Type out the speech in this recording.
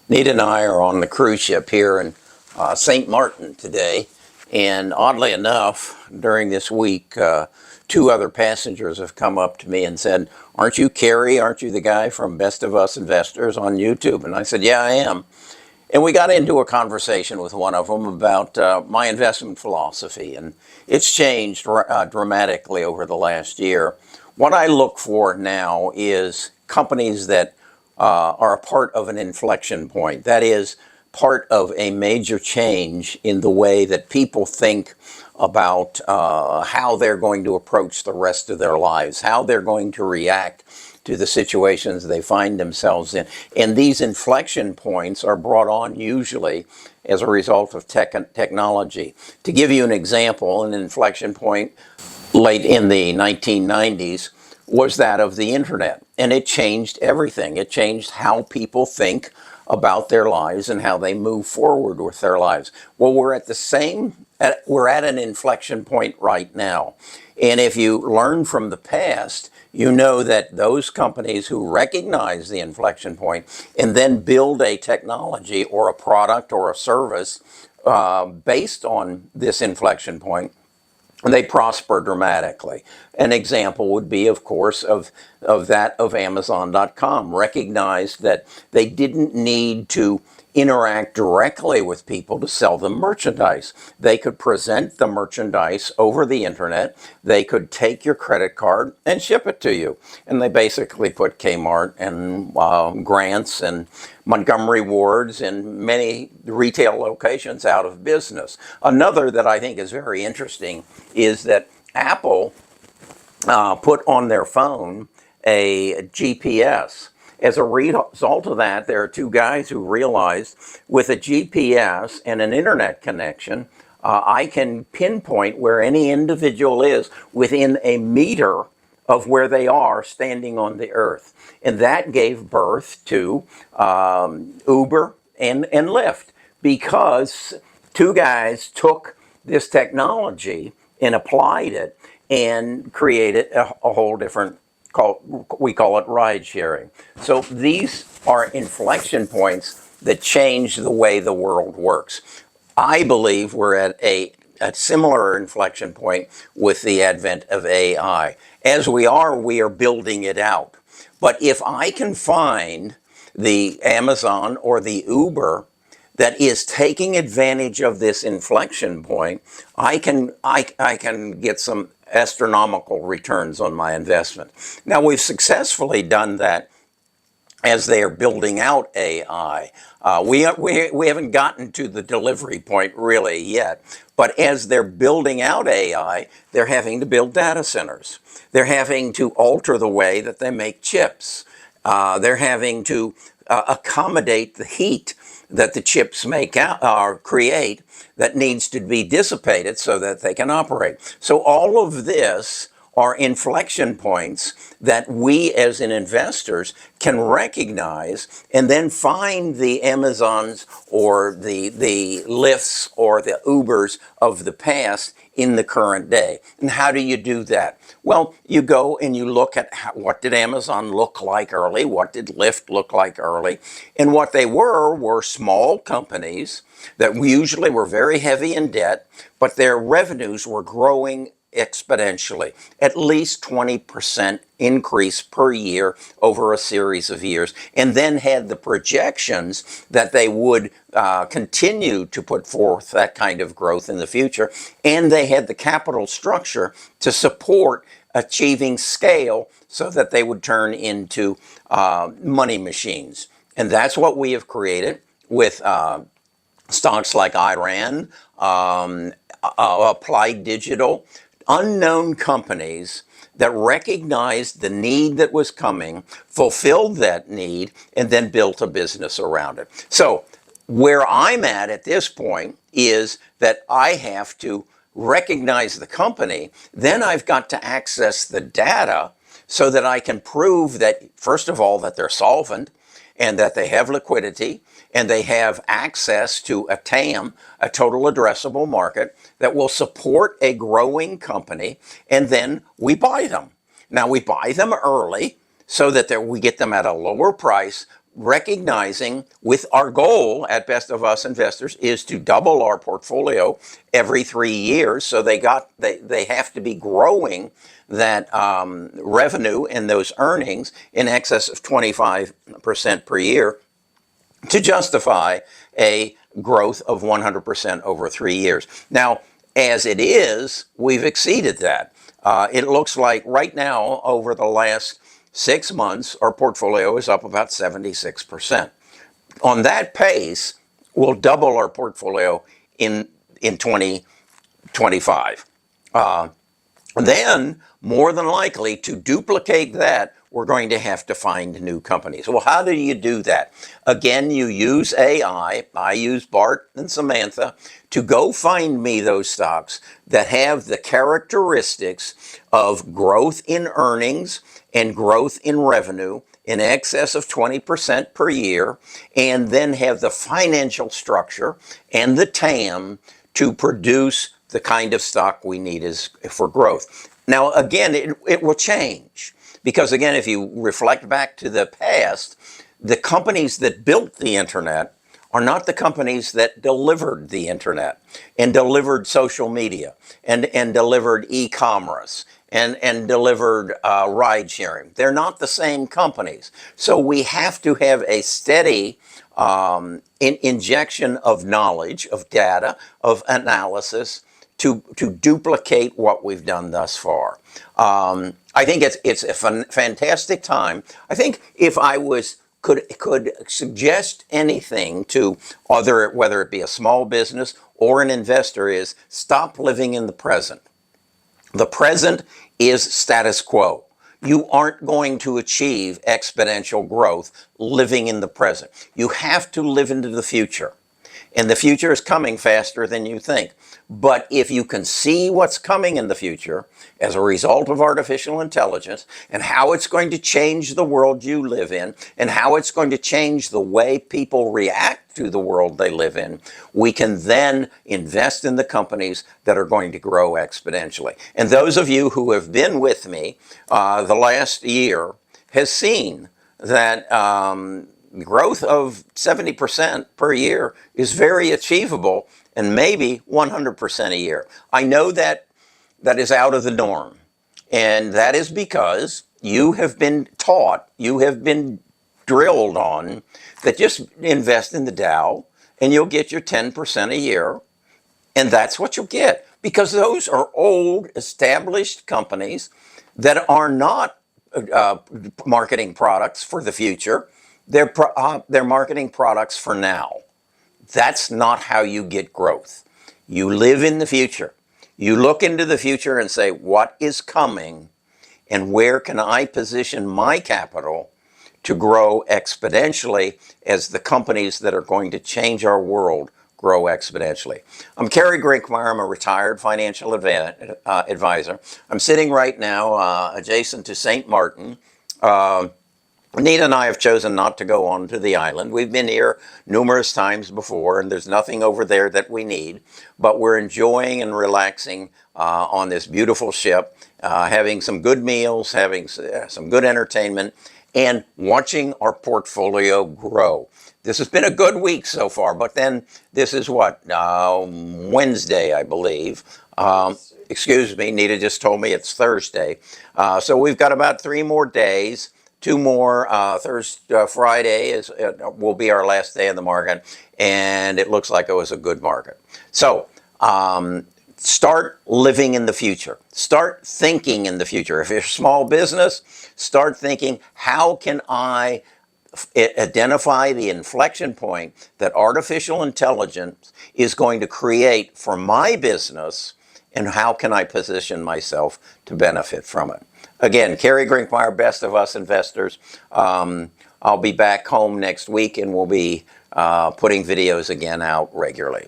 Nita and I are on the cruise ship here in St. Martin today, and oddly enough, during this week, two other passengers have come up to me and said, "Aren't you Kerry? Aren't you the guy from Best of Us Investors on YouTube?" And I said, "Yeah, I am." And we got into a conversation with one of them about my investment philosophy, and it's changed dramatically over the last year. What I look for now is companies that are a part of an inflection point. That is, part of a major change in the way that people think about how they're going to approach the rest of their lives, how they're going to react to the situations they find themselves in. And these inflection points are brought on usually as a result of technology. To give you an example, an inflection point late in the 1990s was that of the internet. And it changed everything. It changed how people think about their lives and how they move forward with their lives. Well, we're at an inflection point right now. And if you learn from the past, you know that those companies who recognize the inflection point and then build a technology or a product or a service based on this inflection point, they prosper dramatically. An example would be, of course, of Amazon.com. Recognized that they didn't need to interact directly with people to sell them merchandise. They could present the merchandise over the internet. They could take your credit card and ship it to you. And they basically put Kmart and Grants and Montgomery Wards and many retail locations out of business. Another that I think is very interesting is that Apple put on their phone a GPS. As a result of that, there are two guys who realized with a GPS and an internet connection, I can pinpoint where any individual is within a meter of where they are standing on the earth. And that gave birth to Uber and Lyft, because two guys took this technology and applied it and created a whole different, we call it ride sharing. So these are inflection points that change the way the world works. I believe we're at a similar inflection point with the advent of AI. As we are building it out. But if I can find the Amazon or the Uber that is taking advantage of this inflection point, I can get some astronomical returns on my investment. Now, we've successfully done that as they are building out AI. We haven't gotten to the delivery point really yet, but as they're building out AI, they're having to build data centers. They're having to alter the way that they make chips. They're having to accommodate the heat that the chips create that needs to be dissipated so that they can operate. So all of this are inflection points that we as investors can recognize and then find the Amazons or the Lyfts or the Ubers of the past in the current day. And how do you do that? Well, you go and you look at what did Amazon look like early, what did Lyft look like early, and what they were small companies that usually were very heavy in debt, but their revenues were growing exponentially, at least 20% increase per year over a series of years, and then had the projections that they would continue to put forth that kind of growth in the future, and they had the capital structure to support achieving scale so that they would turn into money machines. And that's what we have created with stocks like Iran, Applied Digital, unknown companies that recognized the need that was coming, fulfilled that need, and then built a business around it. So where I'm at this point is that I have to recognize the company, then I've got to access the data so that I can prove that, first of all, that they're solvent and that they have liquidity and they have access to a TAM, a total addressable market, that will support a growing company, and then we buy them. Now, we buy them early so that we get them at a lower price recognizing with our goal at Best of Us Investors is to double our portfolio every 3 years. So they have to be growing that revenue and those earnings in excess of 25% per year to justify a growth of 100% over 3 years. Now, as it is, we've exceeded that. It looks like right now, over the last 6 months, our portfolio is up about 76%. On that pace, we'll double our portfolio in 2025. Then, more than likely, to duplicate that, we're going to have to find new companies. Well, how do you do that? Again, you use AI. I use Bart and Samantha to go find me those stocks that have the characteristics of growth in earnings and growth in revenue in excess of 20% per year, and then have the financial structure and the TAM to produce the kind of stock we need for growth. Now, again, it will change. Because again, if you reflect back to the past, the companies that built the internet are not the companies that delivered the internet and delivered social media and delivered e-commerce and delivered ride sharing. They're not the same companies. So we have to have a steady injection of knowledge, of data, of analysis to duplicate what we've done thus far. I think it's a fantastic time. I think if I could suggest anything to whether it be a small business or an investor, is stop living in the present. The present is status quo. You aren't going to achieve exponential growth living in the present. You have to live into the future. And the future is coming faster than you think. But if you can see what's coming in the future as a result of artificial intelligence and how it's going to change the world you live in and how it's going to change the way people react to the world they live in, we can then invest in the companies that are going to grow exponentially. And those of you who have been with me the last year has seen that growth of 70% per year is very achievable, and maybe 100% a year. I know that is out of the norm. And that is because you have been taught, you have been drilled on that just invest in the Dow and you'll get your 10% a year. And that's what you'll get, because those are old, established companies that are not marketing products for the future. They're marketing products for now. That's not how you get growth. You live in the future. You look into the future and say, what is coming and where can I position my capital to grow exponentially as the companies that are going to change our world grow exponentially. I'm Kerry. I'm a retired financial advisor. I'm sitting right now adjacent to St. Martin. Nita and I have chosen not to go on to the island. We've been here numerous times before, and there's nothing over there that we need. But we're enjoying and relaxing on this beautiful ship, having some good meals, having some good entertainment, and watching our portfolio grow. This has been a good week so far, but then this is what? Wednesday, I believe. Excuse me, Nita just told me it's Thursday. So we've got about 3 more days. 2 more. Friday will be our last day in the market, and it looks like it was a good market. So start living in the future. Start thinking in the future. If you're a small business, start thinking, how can I identify the inflection point that artificial intelligence is going to create for my business, and how can I position myself to benefit from it? Again, Kerry, Best of Us Investors. I'll be back home next week, and we'll be putting videos again out regularly.